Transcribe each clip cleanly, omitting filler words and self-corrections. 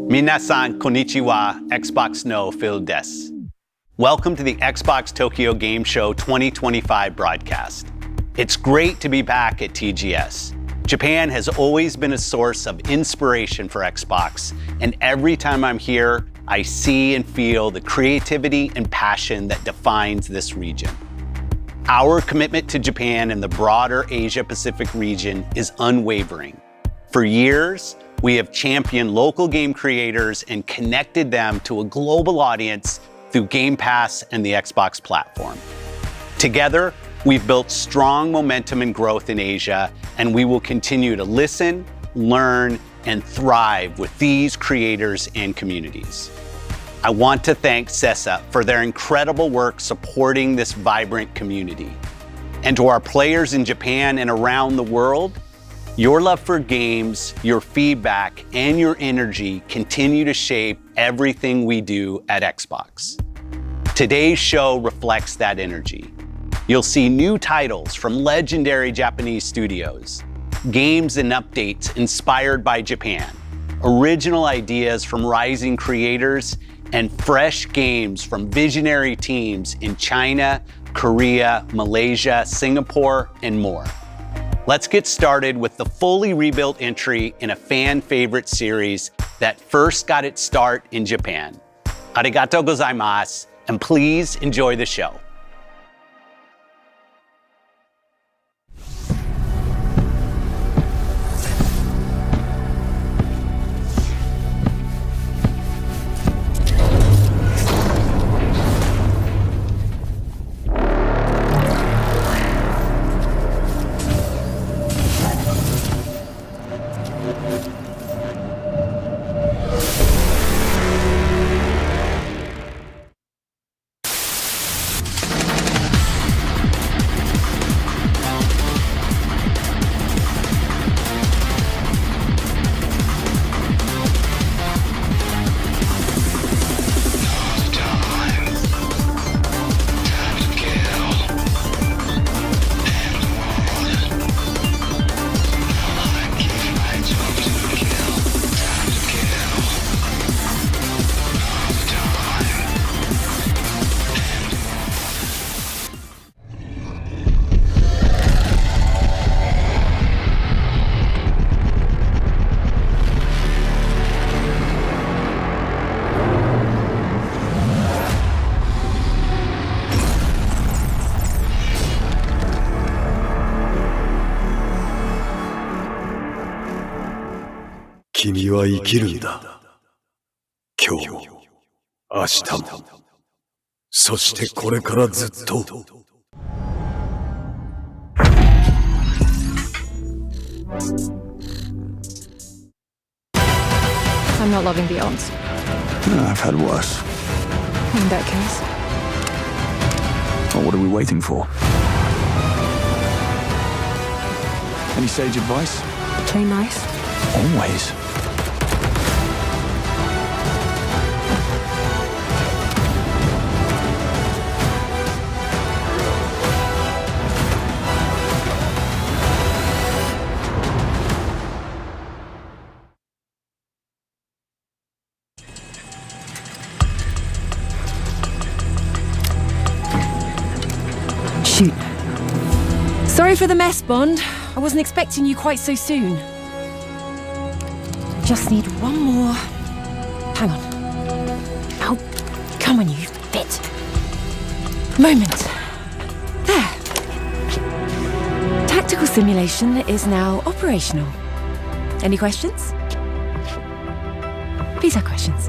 Minasan konnichiwa, Xbox no Phil des. Welcome to the Xbox Tokyo Game Show 2025 broadcast. It's great to be back at TGS. Japan has always been a source of inspiration for Xbox, and every time I'm here, I see and feel the creativity and passion that defines this region. Our commitment to Japan and the broader Asia-Pacific region is unwavering. For years, we have championed local game creators and connected them to a global audience through Game Pass and the Xbox platform. Together, we've built strong momentum and growth in Asia, and we will continue to listen, learn, and thrive with these creators and communities. I want to thank SaGa for their incredible work supporting this vibrant community. And to our players in Japan and around the world, your love for games, your feedback, and your energy continue to shape everything we do at Xbox. Today's show reflects that energy. You'll see new titles from legendary Japanese studios, games and updates inspired by Japan, original ideas from rising creators, and fresh games from visionary teams in China, Korea, Malaysia, Singapore, and more. Let's get started with the fully rebuilt entry in a fan favorite series that first got its start in Japan. Arigatou gozaimasu, and please enjoy the show.君は生きるんだ。今日も、明日も、そしてこれからずっと。I'm not loving the odds. I've had worse. In that case. Well, what are we waiting for? Any sage advice? Play nice. Always. Shoot. Sorry for the mess, Bond. I wasn't expecting you quite so soon. Just need one more. Hang on. Oh, come on, you fit. Moment. There. Tactical simulation is now operational. Any questions? Please have questions.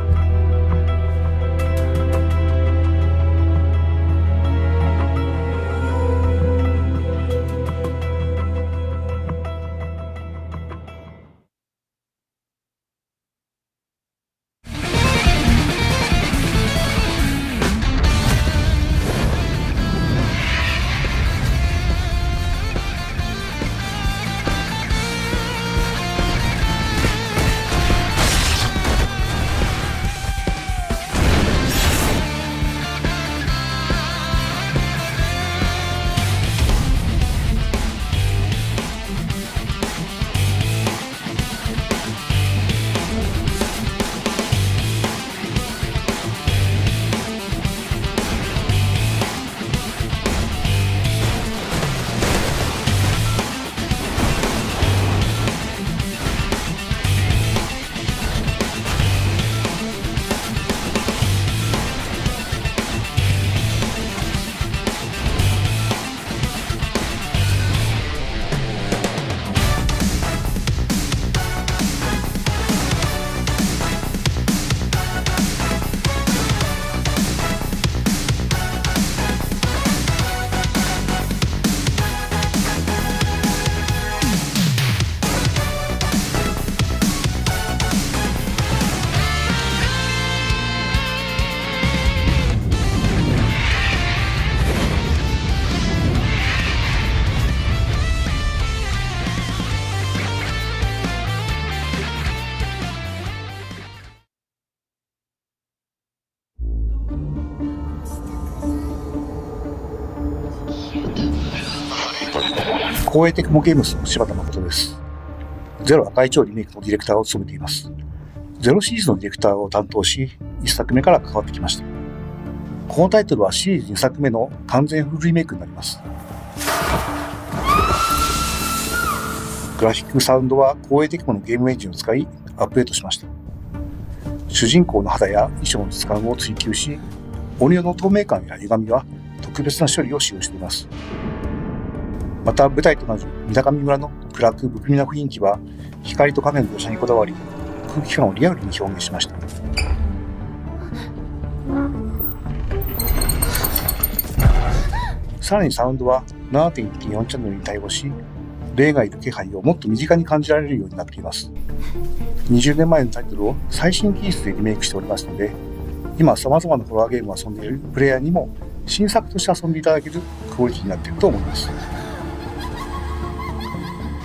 光栄テクモゲームスの柴田誠です。ゼロ赤い超リメイクのディレクターを務めています。ゼロシリーズのディレクターを担当し、1作目から関わってきました。このタイトルはシリーズ2作目の完全フルリメイクになります。グラフィックサウンドは光栄テクモのゲームエンジンを使いアップデートしました。主人公の肌や衣装の質感を追求し、音量の透明感や歪みは特別な処理を使用しています。また舞台となる水上村の暗く不気味な雰囲気は光と影の描写にこだわり、空気感をリアルに表現しました。さらにサウンドは 7.1.4 チャンネルに対応し、霊がいる気配をもっと身近に感じられるようになっています。20年前のタイトルを最新技術でリメイクしておりますので、今様々なホラーゲームを遊んでいるプレイヤーにも新作として遊んでいただけるクオリティになっていると思います。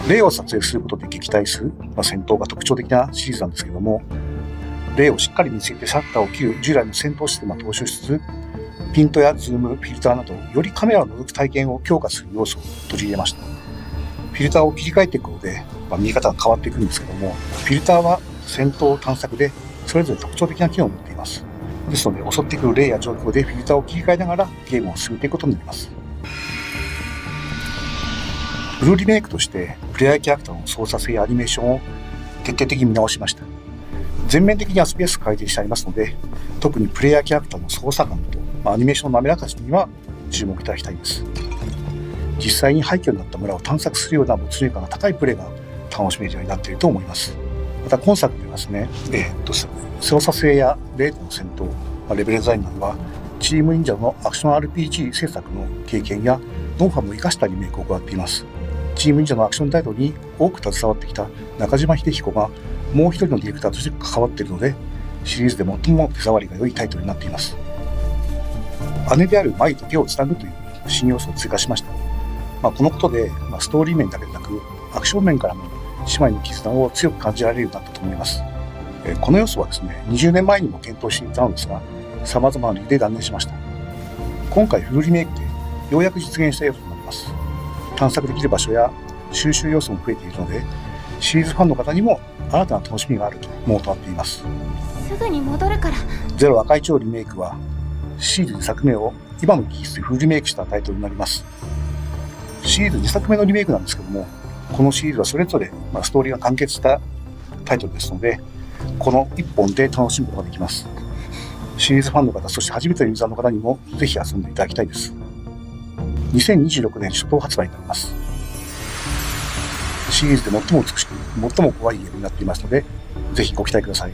霊を撮影することで撃退する、戦闘が特徴的なシリーズなんですけども、霊をしっかり見つけてシャッターを切る従来の戦闘システムを踏襲しつつ、ピントやズーム、フィルターなどよりカメラを覗く体験を強化する要素を取り入れました。フィルターを切り替えていくことで、見え方が変わっていくんですけども、フィルターは戦闘探索でそれぞれ特徴的な機能を持っています。ですので襲ってくる霊や状況でフィルターを切り替えながらゲームを進めていくことになります。フルリメイクとしてプレイヤーキャラクターの操作性やアニメーションを徹底的に見直しました。全面的に遊びやすく改善してありますので、特にプレイヤーキャラクターの操作感とアニメーションの滑らかさには注目いただきたいです。実際に廃墟になった村を探索するような没入感が高いプレイが楽しめるようになっていると思います。また今作ではですね、操作性や霊との戦闘、レベルデザインなどはチーム忍者のアクション RPG 制作の経験やノウハウも生かしたリメイクを行っています。チーム忍者のアクションタイトルに多く携わってきた中島秀彦がもう一人のディレクターとして関わっているので、シリーズで最も手触りが良いタイトルになっています。姉である舞と手をつなぐという新要素を追加しました。このことで、ストーリー面だけでなくアクション面からも姉妹の絆を強く感じられるようになったと思います。この要素はですね、20年前にも検討していたのですが、様々な理由で断念しました。今回フルリメイクでようやく実現した要素になります。探索できる場所や収集要素も増えているので、シリーズファンの方にも新たな楽しみがあるものとなっています。すぐに戻るから。ゼロ赤い超リメイクはシリーズ2作目を今の技術でフルリメイクしたタイトルになります。シリーズ2作目のリメイクなんですけども、このシリーズはそれぞれストーリーが完結したタイトルですので、この1本で楽しむことができます。シリーズファンの方、そして初めてのユーザーの方にもぜひ遊んでいただきたいです。2026年初頭発売になります。シリーズで最も美しく、最も怖いゲームになっていますので、ぜひご期待ください。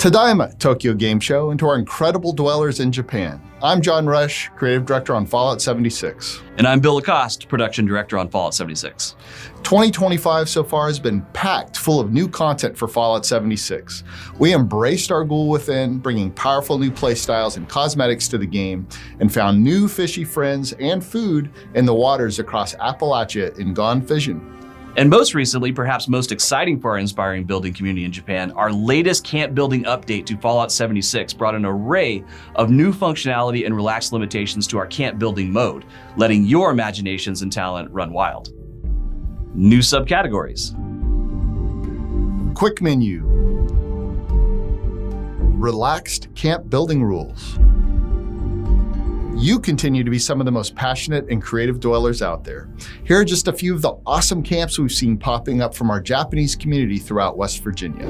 Tadaima, Tokyo Game Show, and to our incredible dwellers in Japan. I'm John Rush, Creative Director on Fallout 76. And I'm Bill Lacoste, Production Director on Fallout 76. 2025 so far has been packed full of new content for Fallout 76. We embraced our ghoul within, bringing powerful new playstyles and cosmetics to the game, and found new fishy friends and food in the waters across Appalachia in Gone Fishing. And most recently, perhaps most exciting for our inspiring building community in Japan, our latest camp building update to Fallout 76 brought an array of new functionality and relaxed limitations to our camp building mode, letting your imaginations and talent run wild. New subcategories. Quick menu. Relaxed camp building rules. You continue to be some of the most passionate and creative dwellers out there. Here are just a few of the awesome camps we've seen popping up from our Japanese community throughout West Virginia.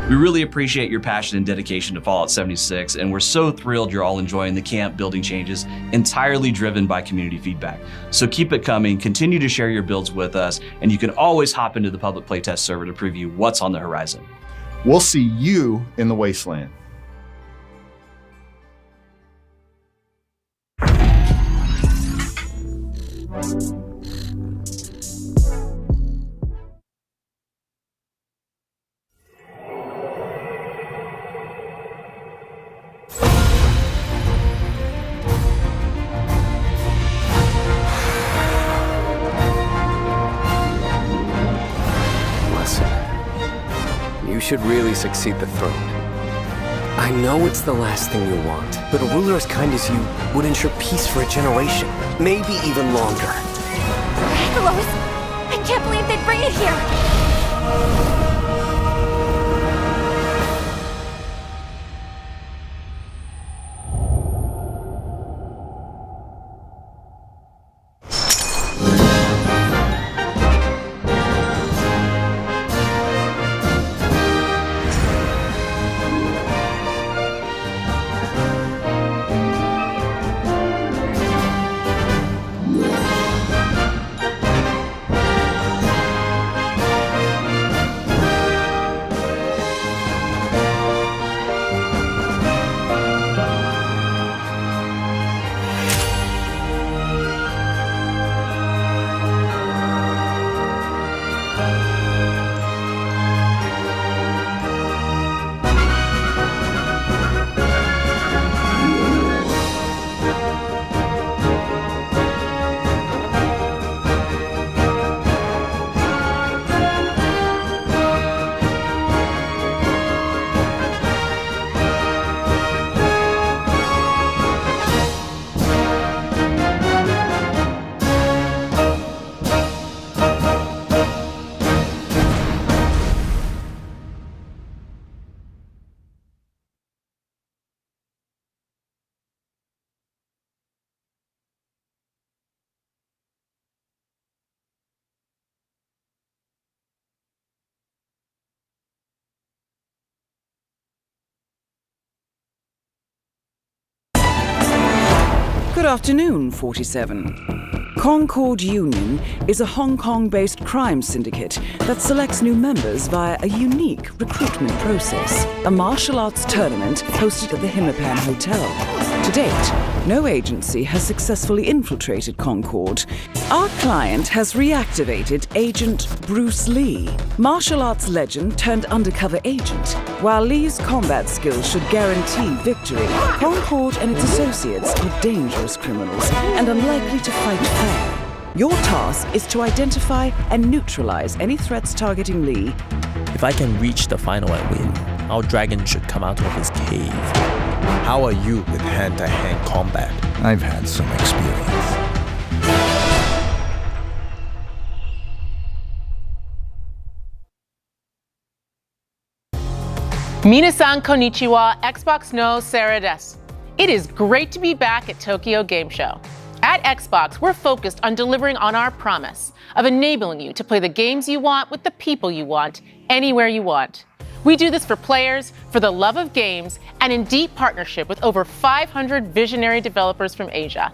We really appreciate your passion and dedication to Fallout 76, and we're so thrilled you're all enjoying the camp building changes entirely driven by community feedback. So keep it coming, continue to share your builds with us, and you can always hop into the public playtest server to preview what's on the horizon. We'll see you in the wasteland. You should really succeed the throne. I know it's the last thing you want, but a ruler as kind as you would ensure peace for a generation, maybe even longer. Lois, I can't believe they'd bring it here! Good afternoon, 47. Concord Union is a Hong Kong-based crime syndicate that selects new members via a unique recruitment process. A martial arts tournament hosted at the Hitman Hotel. To date, no agency has successfully infiltrated Concord. Our client has reactivated Agent Bruce Lee, martial arts legend turned undercover agent. While Lee's combat skills should guarantee victory, Concord and its associates are dangerous criminals and unlikely to fight fair. Your task is to identify and neutralize any threats targeting Lee. If I can reach the final and win, our dragon should come out of his cave. How are you with hand-to-hand combat? I've had some experience. 皆さんこんにちは Xbox no SaGa desu. It is great to be back at Tokyo Game Show. At Xbox, we're focused on delivering on our promise of enabling you to play the games you want with the people you want, anywhere you want. We do this for players, for the love of games, and in deep partnership with over 500 visionary developers from Asia.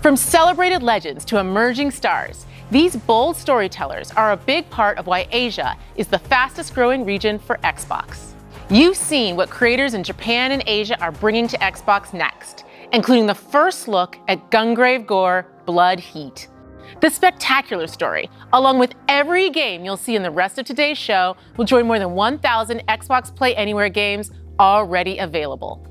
From celebrated legends to emerging stars, these bold storytellers are a big part of why Asia is the fastest growing region for Xbox. You've seen what creators in Japan and Asia are bringing to Xbox next, including the first look at Gungrave Gore Blood Heat. The spectacular story, along with every game you'll see in the rest of today's show, will join more than 1,000 Xbox Play Anywhere games already available.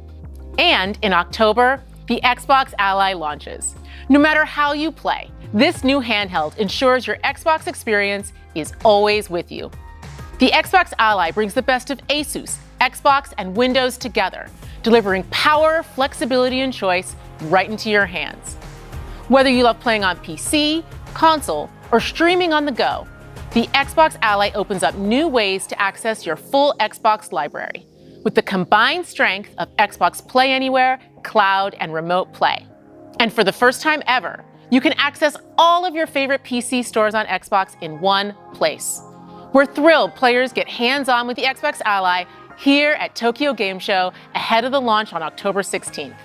And in October, the Xbox Ally launches. No matter how you play, this new handheld ensures your Xbox experience is always with you. The Xbox Ally brings the best of Asus, Xbox, and Windows together, delivering power, flexibility, and choice right into your hands. Whether you love playing on PC, console, or streaming on the go, the Xbox Ally opens up new ways to access your full Xbox library with the combined strength of Xbox Play Anywhere, cloud, and remote play. And for the first time ever, you can access all of your favorite PC stores on Xbox in one place. We're thrilled players get hands-on with the Xbox Ally here at Tokyo Game Show ahead of the launch on October 16th.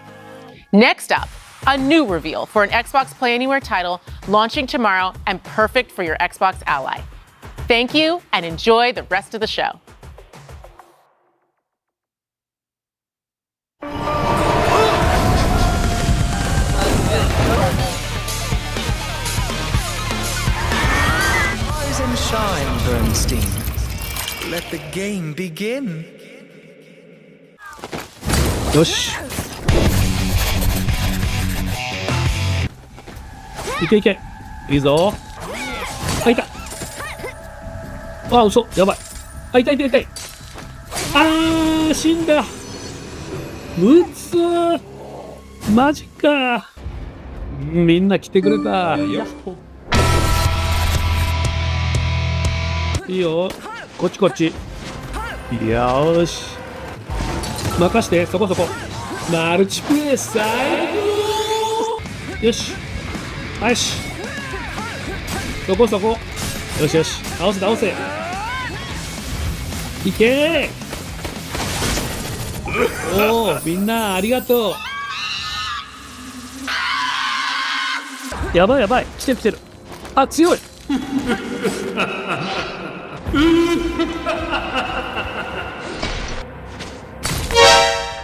Next up, a new reveal for an Xbox Play Anywhere title launching tomorrow and perfect for your Xbox Ally. Thank you and enjoy the rest of the show. Rise and shine, Bernstein. Let the game begin. よし。いけいけ。いいぞ。あ、いた。あ、嘘。やばい。あ、痛い痛い痛い。あー、死んだ。うっつー。マジか。みんな来てくれた。いいよ。こっちこっち。よーし。任して、そこそこ。マルチプレイ最高。よし。よし。そこそこ。よしよし。倒せ倒せ。いけー。おお、みんなありがとう。やばいやばい。来てる来てる。あ、強い。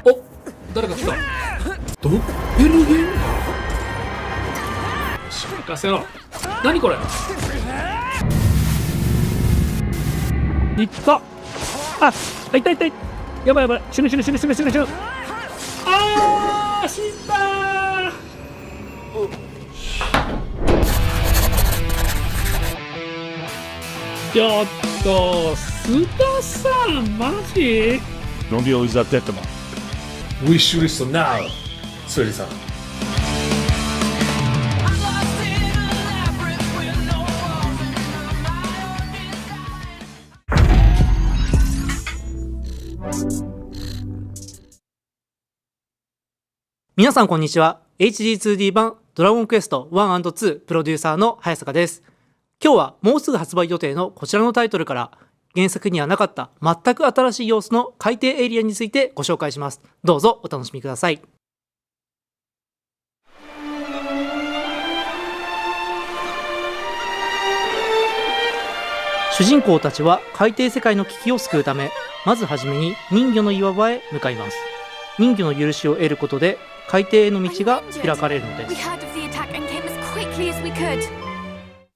お、誰か来た。ドッペルゲンガー。任せろ。何これ。いった。あ、痛い痛い。やばいやばい。死ぬ死ぬ死ぬ死ぬ死ぬ死ぬ。あー、死んだー。ちょっと、須田さん、マジ Don't deal with that dead man. We shoot it so now, スエリさん。皆さんこんにちは。 HD2D 版ドラゴンクエスト 1&2 プロデューサーの早坂です。今日はもうすぐ発売予定のこちらのタイトルから原作にはなかった全く新しい様子の海底エリアについてご紹介します。どうぞお楽しみください。主人公たちは海底世界の危機を救うため、まずはじめに人魚の岩場へ向かいます。人魚の許しを得ることで海底への道が開かれるのです。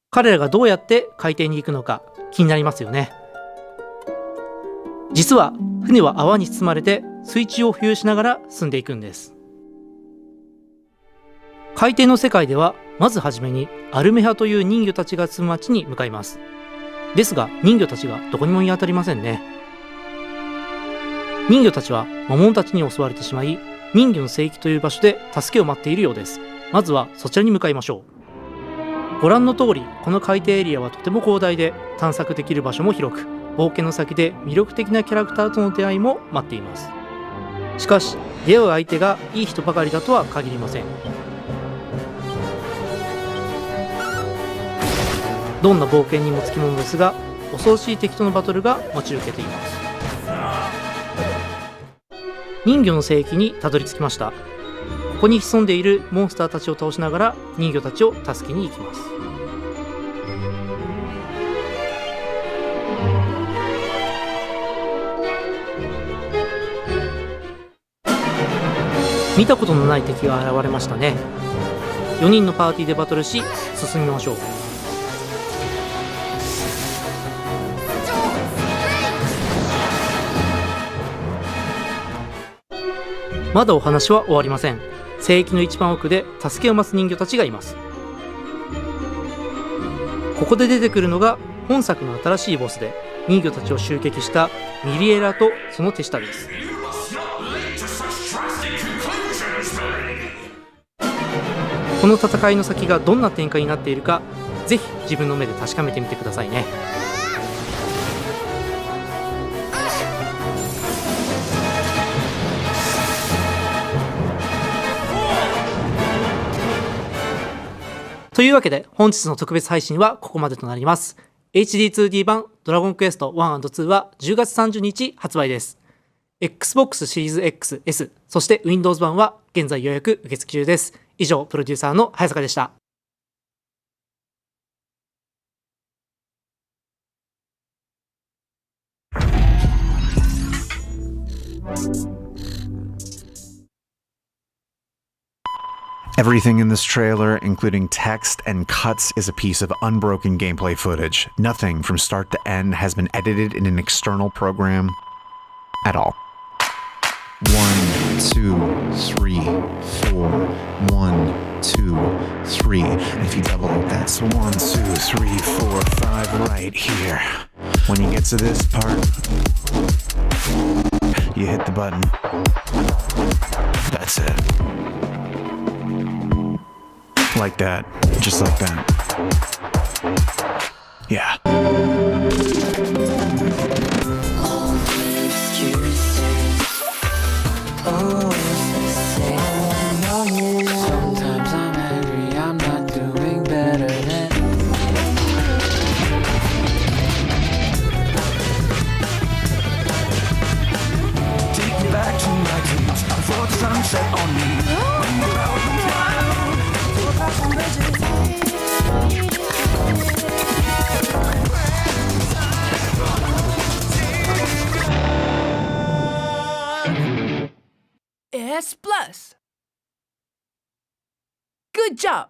彼らがどうやって海底に行くのか気になりますよね。実は船は泡に包まれて水中を浮遊しながら進んでいくんです。海底の世界ではまずはじめにアルメハという人魚たちが住む町に向かいます。ですが人魚たちがどこにも見当たりませんね。人魚たちは魔物たちに襲われてしまい、人魚の聖域という場所で助けを待っているようです。まずはそちらに向かいましょう。ご覧の通り、この海底エリアはとても広大で探索できる場所も広く、冒険の先で魅力的なキャラクターとの出会いも待っています。しかし出会う相手がいい人ばかりだとは限りません。どんな冒険にもつきものですが、恐ろしい敵とのバトルが待ち受けています。人魚の聖域にたどり着きました。ここに潜んでいるモンスターたちを倒しながら人魚たちを助けに行きます。見たことのない敵が現れましたね。4人のパーティーでバトルし進みましょう。まだお話は終わりません。聖域の一番奥で助けを待つ人魚たちがいます。ここで出てくるのが本作の新しいボスで、人魚たちを襲撃したミリエラとその手下です。この戦いの先がどんな展開になっているか、ぜひ自分の目で確かめてみてくださいね。というわけで本日の特別配信はここまでとなります。 HD2D 版ドラゴンクエスト 1&2 は10月30日発売です。 Xbox シリーズ XS そして Windows 版は現在予約受付中です。以上、プロデューサーの早坂でした。Everything in this trailer, including text and cuts, is a piece of unbroken gameplay footage. Nothing from start to end has been edited in an external program at all. 1, 2, 3, 4, 1, 2, 3. And if you double it, that's 1, 2, 3, 4, 5 right here. When you get to this part, you hit the button. That's it. Like that. Just like that. Yeah. Sometimes I'm angry, I'm not doing better than. Take me back to my dreams. I thought sunset on me. When the clouds went wild, thought I found S plus. Good job.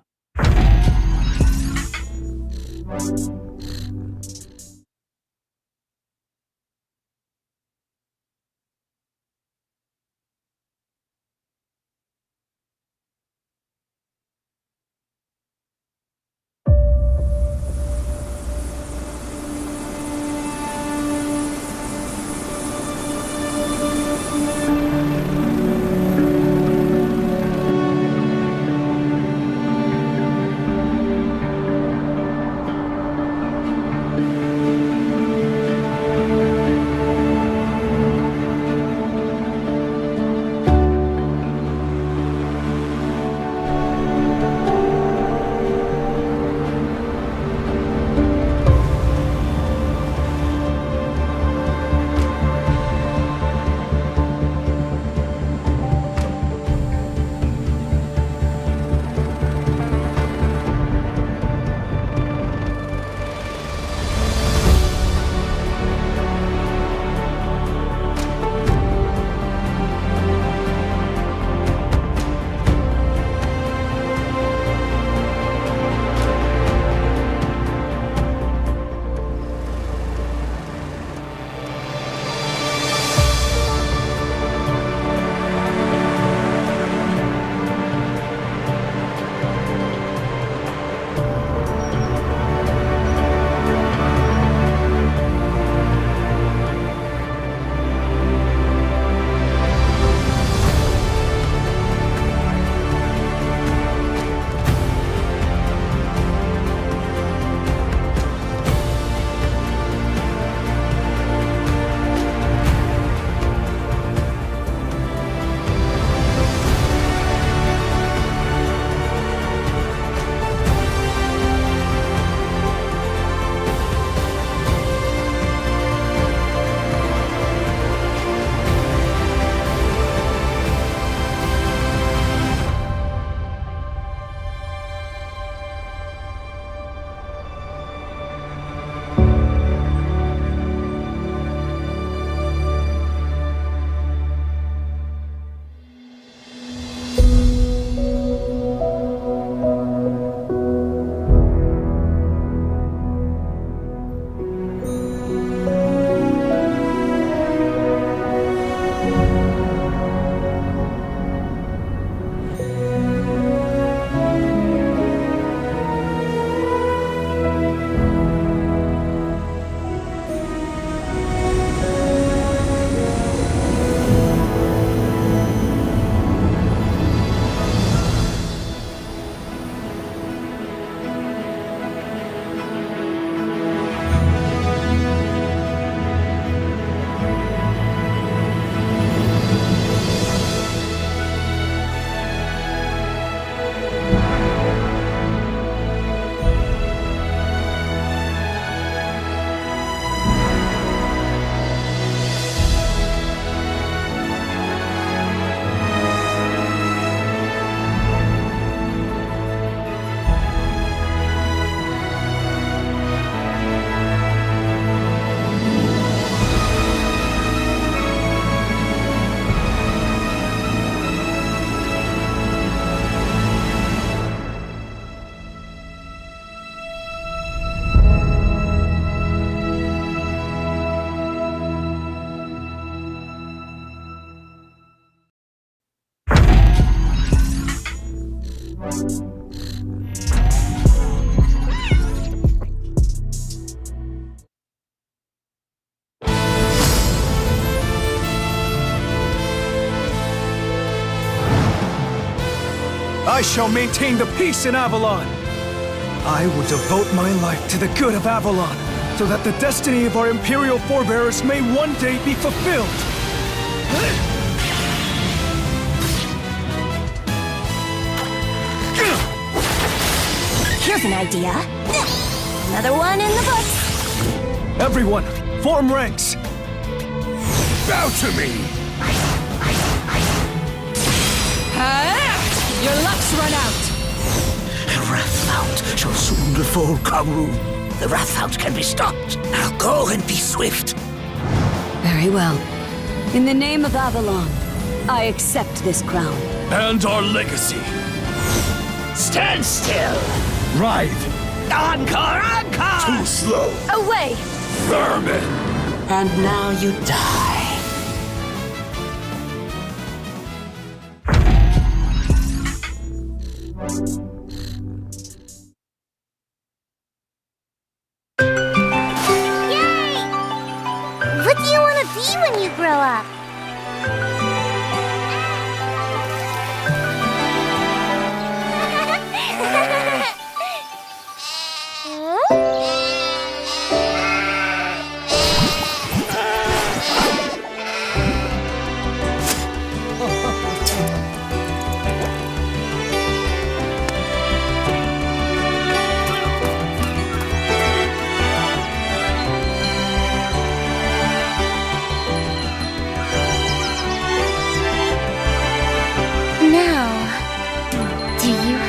I shall maintain the peace in Avalon. I will devote my life to the good of Avalon, so that the destiny of our Imperial forebears may one day be fulfilled. Here's an idea. Another one in the books. Everyone, form ranks. Bow to me. Your luck's run out. Wrathfount shall soon befall Kangru. The Wrathfount can be stopped. Now go and be swift. Very well. In the name of Avalon, I accept this crown. And our legacy. Stand still. Writhe. Encore, encore! Too slow. Away! Vermin. And now you die. What do you want to be when you grow up?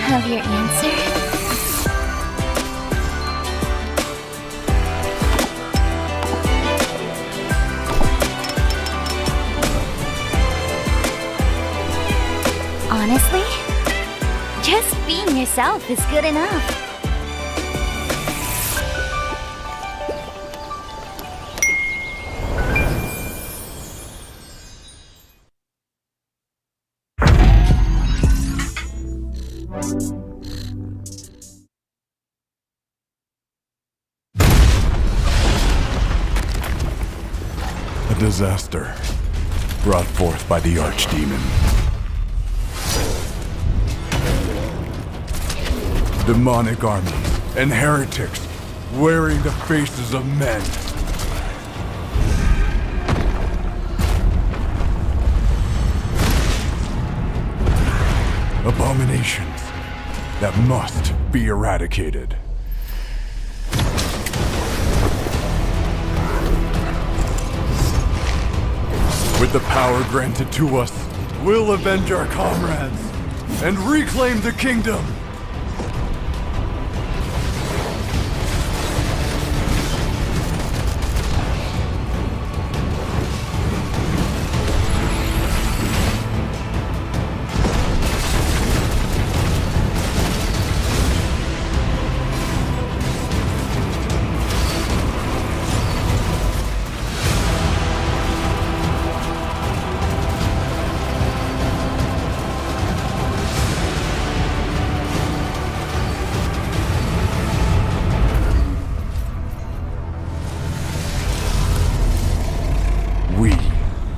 Have your answer? Honestly, just being yourself is good enough. A disaster brought forth by the Archdemon. Demonic armies and heretics wearing the faces of men. Abominations that must be eradicated. With the power granted to us, we'll avenge our comrades and reclaim the kingdom.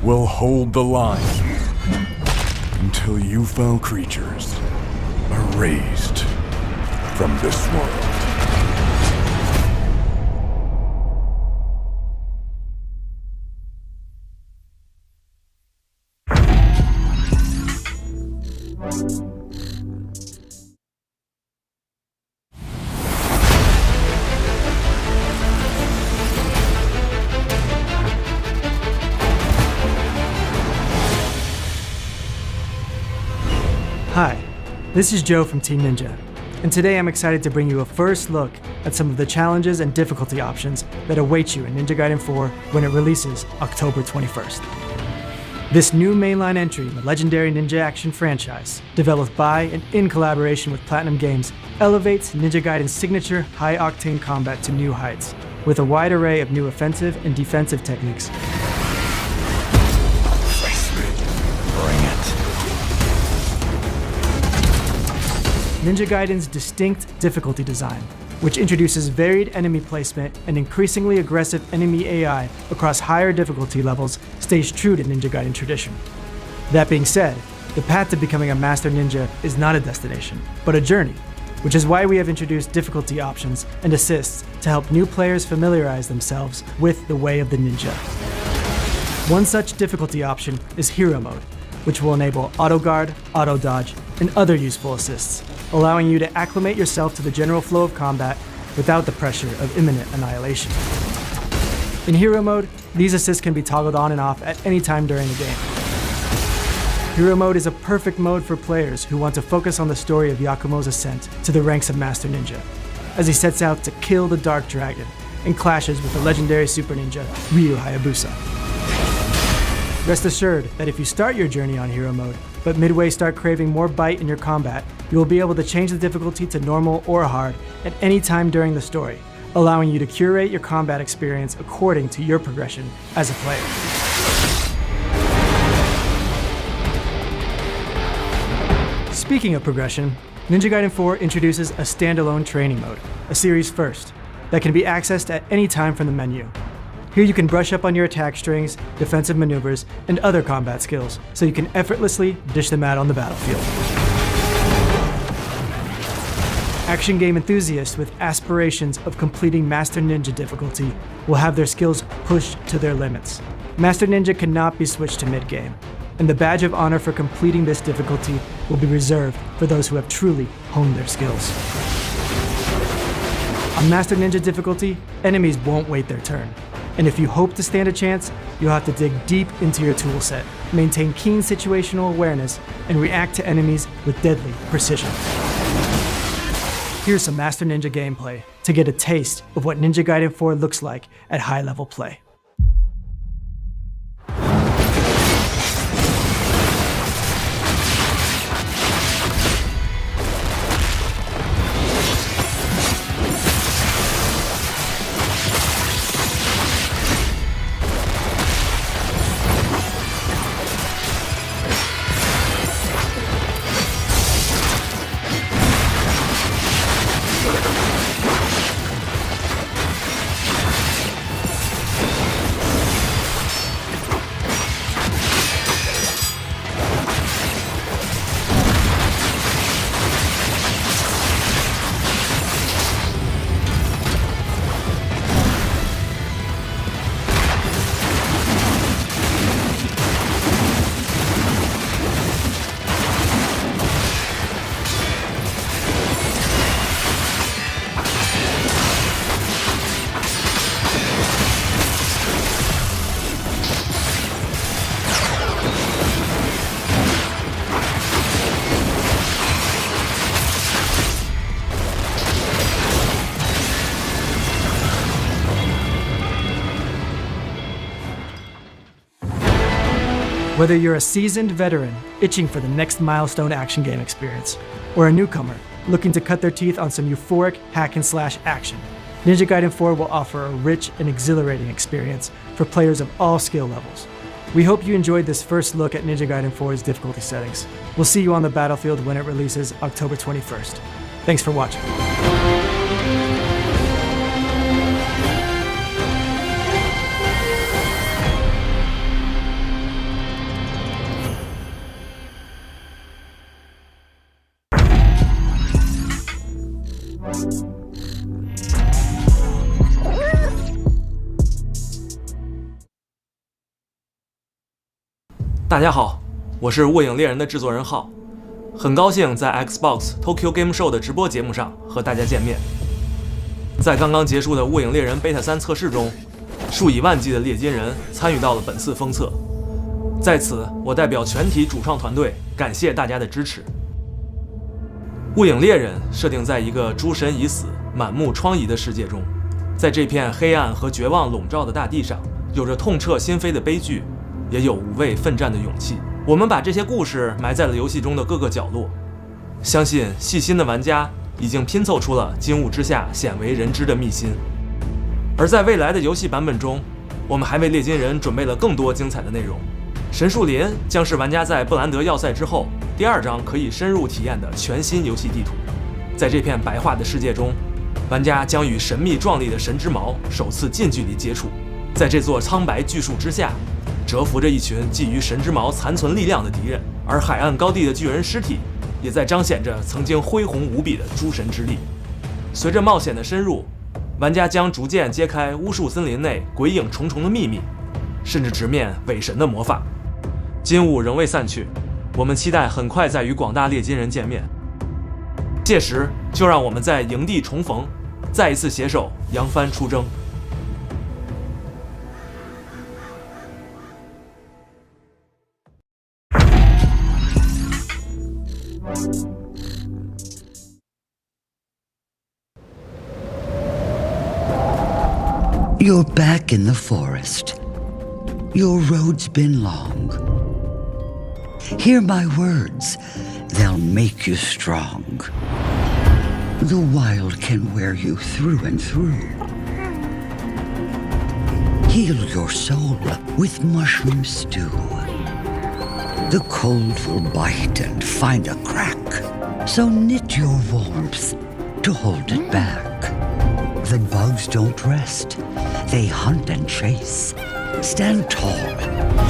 We'll hold the line until you foul creatures are raised from this world. Hi, this is Joe from Team Ninja, and today I'm excited to bring you a first look at some of the challenges and difficulty options that await you in Ninja Gaiden 4 when it releases October 21st. This new mainline entry in the legendary Ninja Action franchise, developed by and in collaboration with Platinum Games, elevates Ninja Gaiden's signature high-octane combat to new heights, with a wide array of new offensive and defensive techniques. Bring it. Ninja Gaiden's distinct difficulty design, which introduces varied enemy placement and increasingly aggressive enemy AI across higher difficulty levels, stays true to Ninja Gaiden tradition. That being said, the path to becoming a master ninja is not a destination, but a journey, which is why we have introduced difficulty options and assists to help new players familiarize themselves with the way of the ninja. One such difficulty option is Hero Mode, which will enable auto guard, auto dodge, and other useful assists, allowing you to acclimate yourself to the general flow of combat without the pressure of imminent annihilation. In Hero Mode, these assists can be toggled on and off at any time during the game. Hero Mode is a perfect mode for players who want to focus on the story of Yakumo's ascent to the ranks of Master Ninja, as he sets out to kill the Dark Dragon and clashes with the legendary Super Ninja, Ryu Hayabusa. Rest assured that if you start your journey on Hero Mode, but midway start craving more bite in your combat, you will be able to change the difficulty to normal or hard at any time during the story, allowing you to curate your combat experience according to your progression as a player. Speaking of progression, Ninja Gaiden 4 introduces a standalone training mode, a series first, that can be accessed at any time from the menu. Here you can brush up on your attack strings, defensive maneuvers, and other combat skills, so you can effortlessly dish them out on the battlefield. Action game enthusiasts with aspirations of completing Master Ninja difficulty will have their skills pushed to their limits. Master Ninja cannot be switched to mid-game, and the badge of honor for completing this difficulty will be reserved for those who have truly honed their skills. On Master Ninja difficulty, enemies won't wait their turn, and if you hope to stand a chance, you'll have to dig deep into your toolset, maintain keen situational awareness, and react to enemies with deadly precision. Here's some Master Ninja gameplay to get a taste of what Ninja Gaiden 4 looks like at high-level play. Whether you're a seasoned veteran itching for the next milestone action game experience, or a newcomer looking to cut their teeth on some euphoric hack-and-slash action, Ninja Gaiden 4 will offer a rich and exhilarating experience for players of all skill levels. We hope you enjoyed this first look at Ninja Gaiden 4's difficulty settings. We'll see you on the battlefield when it releases October 21st. Thanks for watching. 大家好，我是卧影猎人的制作人浩，很高兴在 Xbox Tokyo Game Show 的直播节目上和大家见面。在刚刚结束的卧影猎人 Beta 3测试中，数以万计的猎金人参与到了本次封测。在此，我代表全体主创团队感谢大家的支持。卧影猎人设定在一个诸神已死、满目疮痍的世界中，在这片黑暗和绝望笼罩的大地上，有着痛彻心扉的悲剧，也有无畏奋战的勇气。我们把这些故事埋在了游戏中的各个角落，相信细心的玩家已经拼凑出了金雾之下鲜为人知的秘辛。而在未来的游戏版本中，我们还为猎金人准备了更多精彩的内容。神树林将是玩家在布兰德要塞之后第2章可以深入体验的全新游戏地图。在这片白桦的世界中，玩家将与神秘壮丽的神之矛首次近距离接触。在这座苍白巨树之下，蛰伏着一群觊觎神之矛残存力量的敌人，而海岸高地的巨人尸体也在彰显着曾经恢宏无比的诸神之力。随着冒险的深入，玩家将逐渐揭开巫术森林内鬼影重重的秘密，甚至直面伪神的魔法。金雾仍未散去，我们期待很快再与广大猎金人见面。届时，就让我们在营地重逢，再一次携手扬帆出征。You're back in the forest. Your road's been long. Hear my words. They'll make you strong. The wild can wear you through and through. Heal your soul with mushroom stew. The cold will bite and find a crack, so knit your warmth to hold it back. The bugs don't rest. They hunt and chase. Stand tall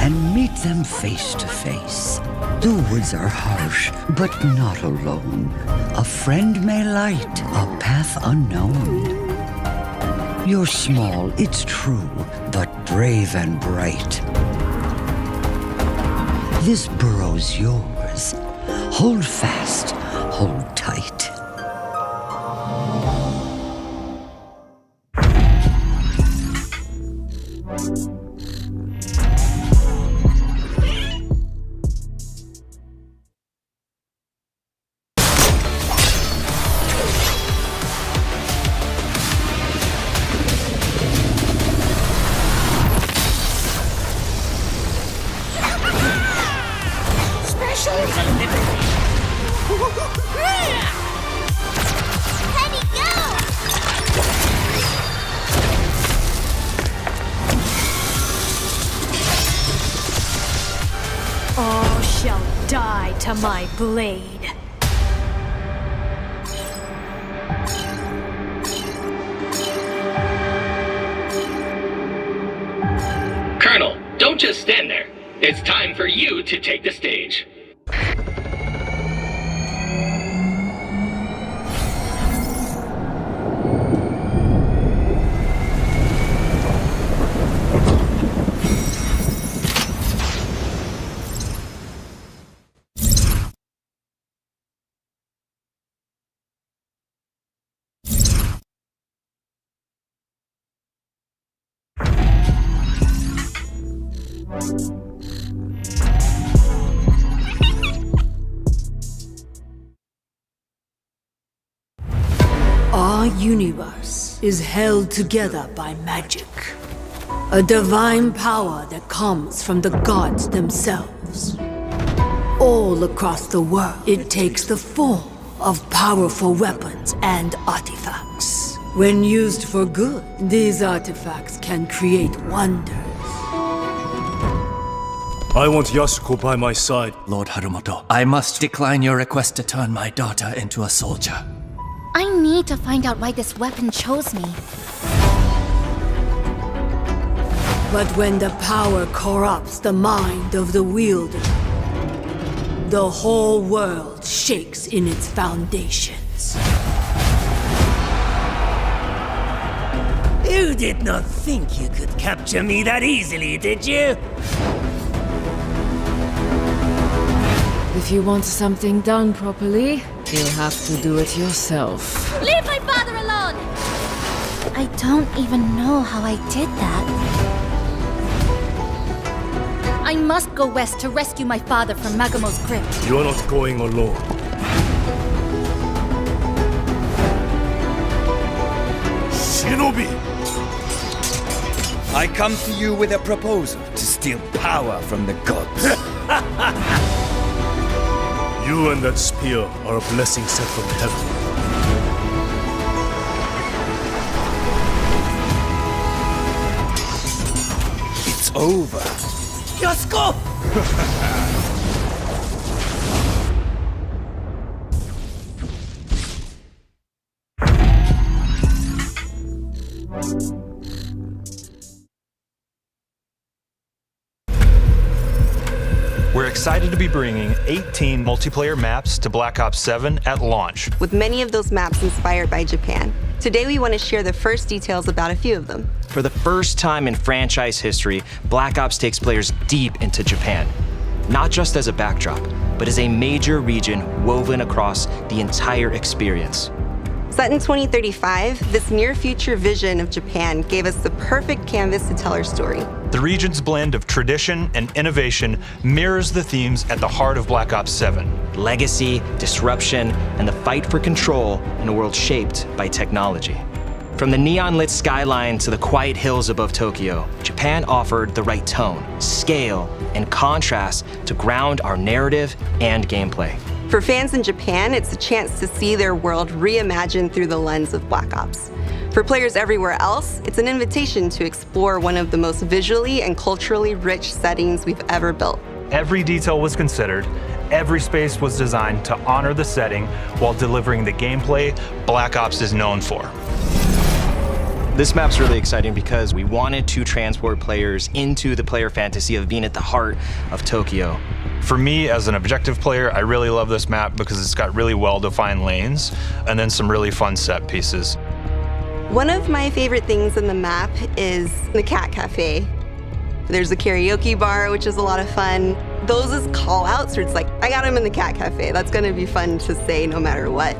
and meet them face to face. The woods are harsh, but not alone. A friend may light a path unknown. You're small, it's true, but brave and bright. This burrow's yours. Hold fast, hold tight. All shall die to my blade. Colonel, don't just stand there. It's time for you to take the stage. Our universe is held together by magic. A divine power that comes from the gods themselves. All across the world, it takes the form of powerful weapons and artifacts. When used for good, these artifacts can create wonders. I want Yasuko by my side. Lord Harumoto, I must decline your request to turn my daughter into a soldier. I need to find out why this weapon chose me. But when the power corrupts the mind of the wielder, the whole world shakes in its foundations. You did not think you could capture me that easily, did you? If you want something done properly, you'll have to do it yourself. Leave my father alone! I don't even know how I did that. I must go west to rescue my father from Magamo's grip. You're not going alone. Shinobi! I come to you with a proposal to steal power from the gods. You and that spear are a blessing sent from heaven. It's over. Yasuko! We're excited to be bringing 18 multiplayer maps to Black Ops 7 at launch, with many of those maps inspired by Japan. Today we want to share the first details about a few of them. For the first time in franchise history, Black Ops takes players deep into Japan. Not just as a backdrop, but as a major region woven across the entire experience. Set in 2035, this near-future vision of Japan gave us the perfect canvas to tell our story. The region's blend of tradition and innovation mirrors the themes at the heart of Black Ops 7. Legacy, disruption, and the fight for control in a world shaped by technology. From the neon-lit skyline to the quiet hills above Tokyo, Japan offered the right tone, scale, and contrast to ground our narrative and gameplay. For fans in Japan, it's a chance to see their world reimagined through the lens of Black Ops. For players everywhere else, it's an invitation to explore one of the most visually and culturally rich settings we've ever built. Every detail was considered, every space was designed to honor the setting while delivering the gameplay Black Ops is known for. This map's really exciting because we wanted to transport players into the player fantasy of being at the heart of Tokyo. For me, as an objective player, I really love this map because it's got really well-defined lanes and then some really fun set pieces. One of my favorite things in the map is the Cat Cafe. There's a karaoke bar, which is a lot of fun. Those is call-outs where it's like, I got him in the Cat Cafe. That's gonna be fun to say no matter what.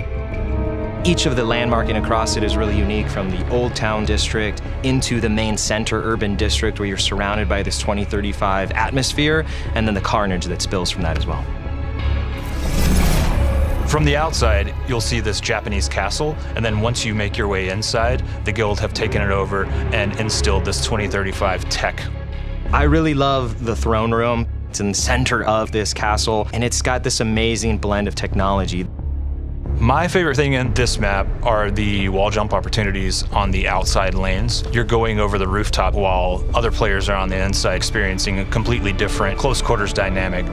Each of the landmarking across it is really unique, from the Old Town District into the main center urban district where you're surrounded by this 2035 atmosphere, and then the carnage that spills from that as well. From the outside, you'll see this Japanese castle, and then once you make your way inside, the Guild have taken it over and instilled this 2035 tech. I really love the throne room. It's in the center of this castle, and it's got this amazing blend of technology. My favorite thing in this map are the wall jump opportunities on the outside lanes. You're going over the rooftop while other players are on the inside experiencing a completely different close quarters dynamic.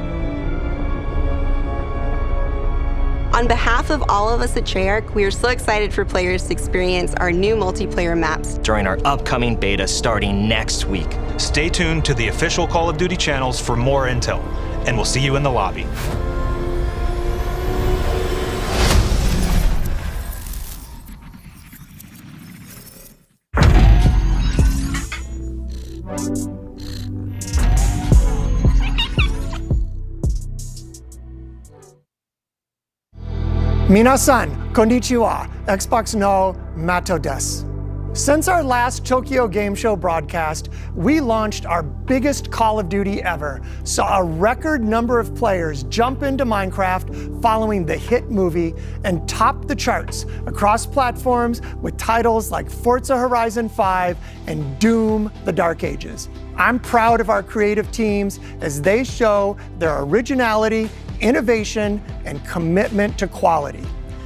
On behalf of all of us at Treyarch, we are so excited for players to experience our new multiplayer maps during our upcoming beta starting next week. Stay tuned to the official Call of Duty channels for more intel, and we'll see you in the lobby. Minasan, konnichiwa, Xbox no Mato desu. Since our last Tokyo Game Show broadcast, we launched our biggest Call of Duty ever, saw a record number of players jump into Minecraft following the hit movie, and topped the charts across platforms with titles like Forza Horizon 5 and Doom: The Dark Ages. I'm proud of our creative teams as they show their originality, innovation, and commitment to quality.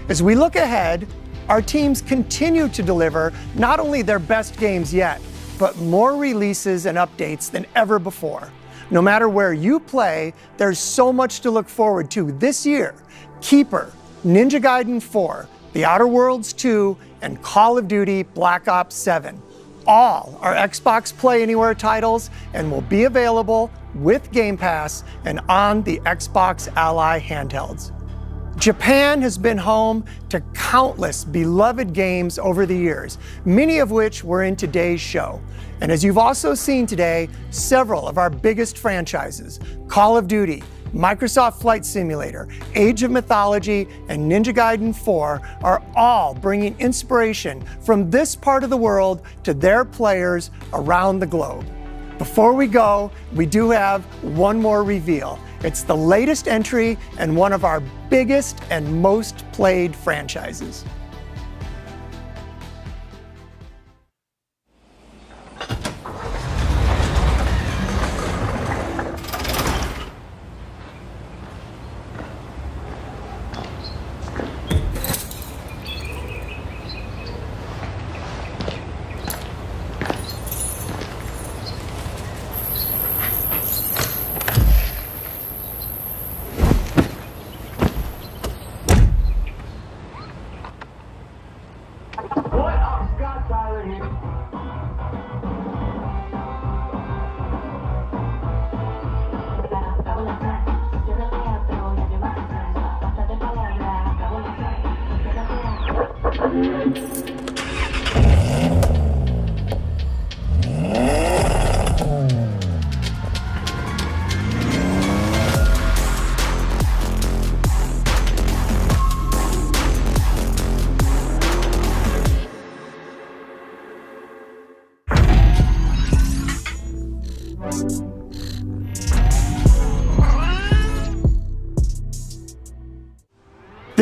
As we look ahead, our teams continue to deliver not only their best games yet, but more releases and updates than ever before. No matter where you play, there's so much to look forward to this year. Keeper, Ninja Gaiden 4, The Outer Worlds 2, and Call of Duty Black Ops 7. All are Xbox Play Anywhere titles and will be available with Game Pass and on the Xbox Ally handhelds. Japan has been home to countless beloved games over the years, many of which were in today's show. And as you've also seen today, several of our biggest franchises, Call of Duty, Microsoft Flight Simulator, Age of Mythology, and Ninja Gaiden 4 are all bringing inspiration from this part of the world to their players around the globe. Before we go, we do have one more reveal. It's the latest entry and one of our biggest and most played franchises.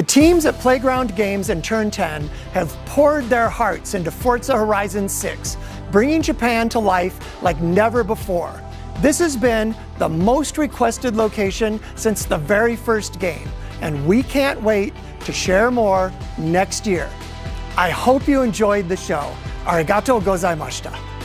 The teams at Playground Games and Turn 10 have poured their hearts into Forza Horizon 6, bringing Japan to life like never before. This has been the most requested location since the very first game, and we can't wait to share more next year. I hope you enjoyed the show. Arigatou gozaimashita.